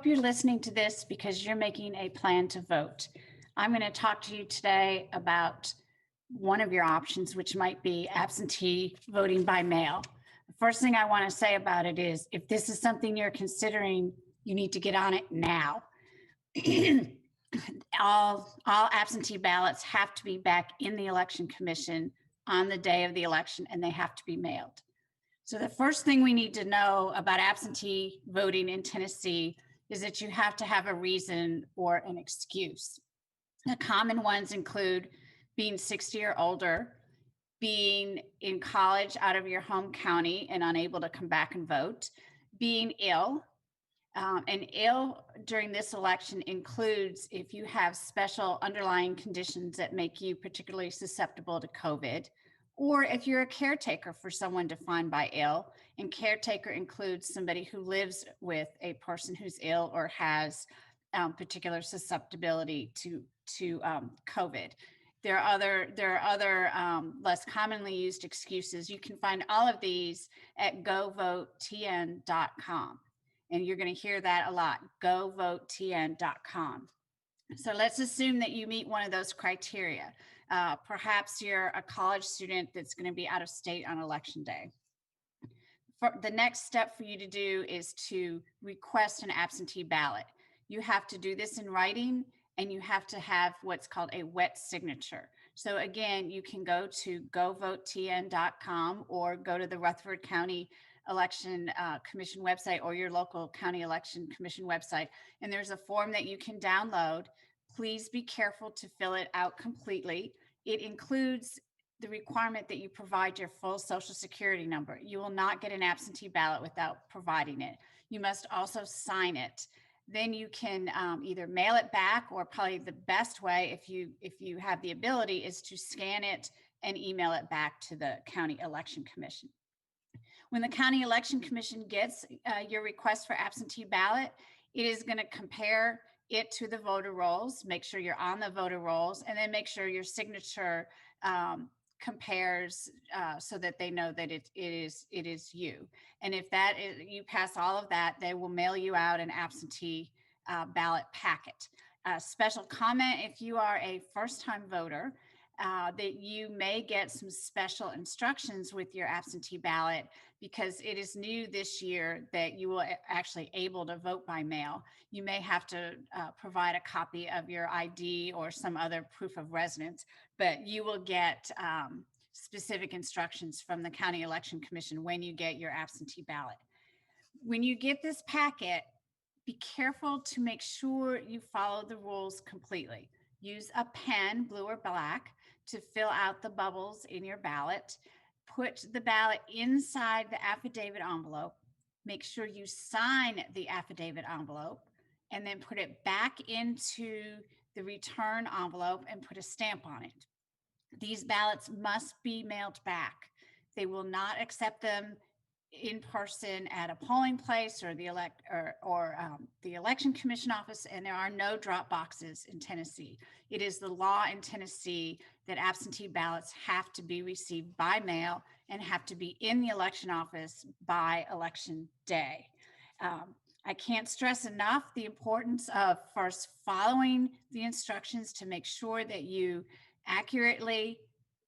hope you're listening to this because you're making a plan to vote. I'm going to talk to you today about one of your options, which might be absentee voting by mail. The first thing I want to say about it is if this is something you're considering, you need to get on it now. all absentee ballots have to be back in the election commission on the day of the election, and they have to be mailed. So the first thing we need to know about absentee voting in Tennessee is that you have to have a reason or an excuse. The common ones include being 60 or older, being in college out of your home county and unable to come back and vote, being ill. And ill during this election includes if you have special underlying conditions that make you particularly susceptible to COVID, or if you're a caretaker for someone defined by ill, and caretaker includes somebody who lives with a person who's ill or has particular susceptibility to COVID. There are other less commonly used excuses. You can find all of these at govotn.com. And you're going to hear that a lot, govotn.com. So let's assume that you meet one of those criteria. Perhaps you're a college student that's going to be out of state on election day. The next step for you to do is to request an absentee ballot. You have to do this in writing, and you have to have what's called a wet signature. So again, you can go to govotn.com or go to the Rutherford County Election Commission website or your local county election commission website, and there's a form that you can download. Please be careful to fill it out completely. It includes the requirement that you provide your full Social Security number. You will not get an absentee ballot without providing it. You must also sign it. Then you can either mail it back, or probably the best way, if you have the ability, is to scan it and email it back to the County Election Commission. When the County Election Commission gets your request for absentee ballot, it is going to compare it to the voter rolls, make sure you're on the voter rolls, and then make sure your signature compares so that they know that it is you. And if you pass all of that, they will mail you out an absentee ballot packet. Special comment, if you are a first-time voter, that you may get some special instructions with your absentee ballot, because it is new this year that you will actually able to vote by mail. You may have to provide a copy of your ID or some other proof of residence, but you will get specific instructions from the County Election Commission when you get your absentee ballot. When you get this packet, be careful to make sure you follow the rules completely. Use a pen, blue or black, to fill out the bubbles in your ballot. Put the ballot inside the affidavit envelope. Make sure you sign the affidavit envelope, and then put it back into the return envelope and put a stamp on it. These ballots must be mailed back. They will not accept them in person at a polling place or the election commission office, and there are no drop boxes in Tennessee. It is the law in Tennessee that absentee ballots have to be received by mail and have to be in the election office by election day. I can't stress enough the importance of first following the instructions to make sure that you accurately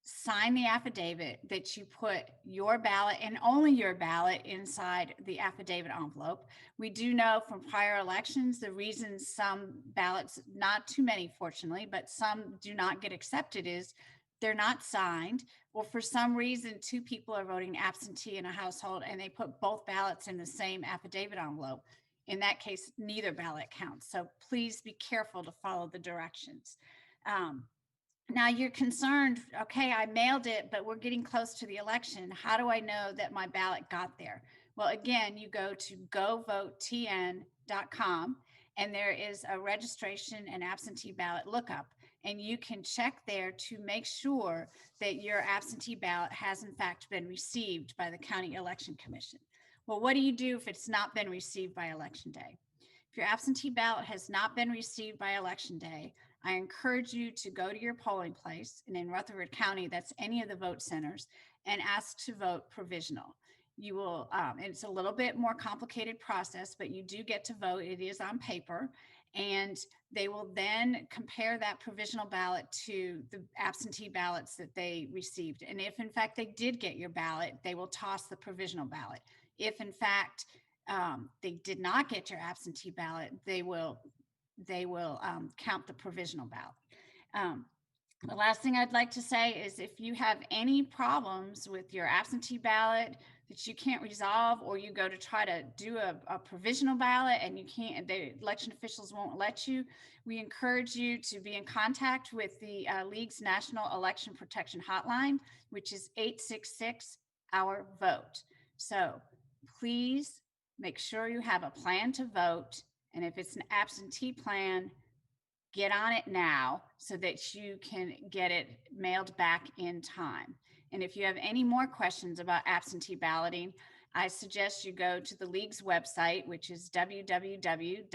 sign the affidavit, that you put your ballot and only your ballot inside the affidavit envelope. We do know from prior elections the reason some ballots, not too many fortunately, but some do not get accepted is they're not signed, or for some reason two people are voting absentee in a household and they put both ballots in the same affidavit envelope. In that case, neither ballot counts. So please be careful to follow the directions. Now you're concerned, okay, I mailed it, but we're getting close to the election. How do I know that my ballot got there? Well, again, you go to govotn.com, and there is a registration and absentee ballot lookup, and you can check there to make sure that your absentee ballot has in fact been received by the County Election Commission. Well, what do you do if it's not been received by election day? If your absentee ballot has not been received by election day, I encourage you to go to your polling place, and in Rutherford County, that's any of the vote centers, and ask to vote provisional. you will, and it's a little bit more complicated process, but you do get to vote. It is on paper. And they will then compare that provisional ballot to the absentee ballots that they received. And if in fact they did get your ballot, they will toss the provisional ballot. If in fact they did not get your absentee ballot, they will count the provisional ballot. The last thing I'd like to say is if you have any problems with your absentee ballot that you can't resolve, or you go to try to do a provisional ballot and you can't, the election officials won't let you, we encourage you to be in contact with the League's National Election Protection Hotline, which is 866-OUR-VOTE. So please make sure you have a plan to vote. And if it's an absentee plan, get on it now so that you can get it mailed back in time. And if you have any more questions about absentee balloting, I suggest you go to the League's website, which is www.lwvtn.org.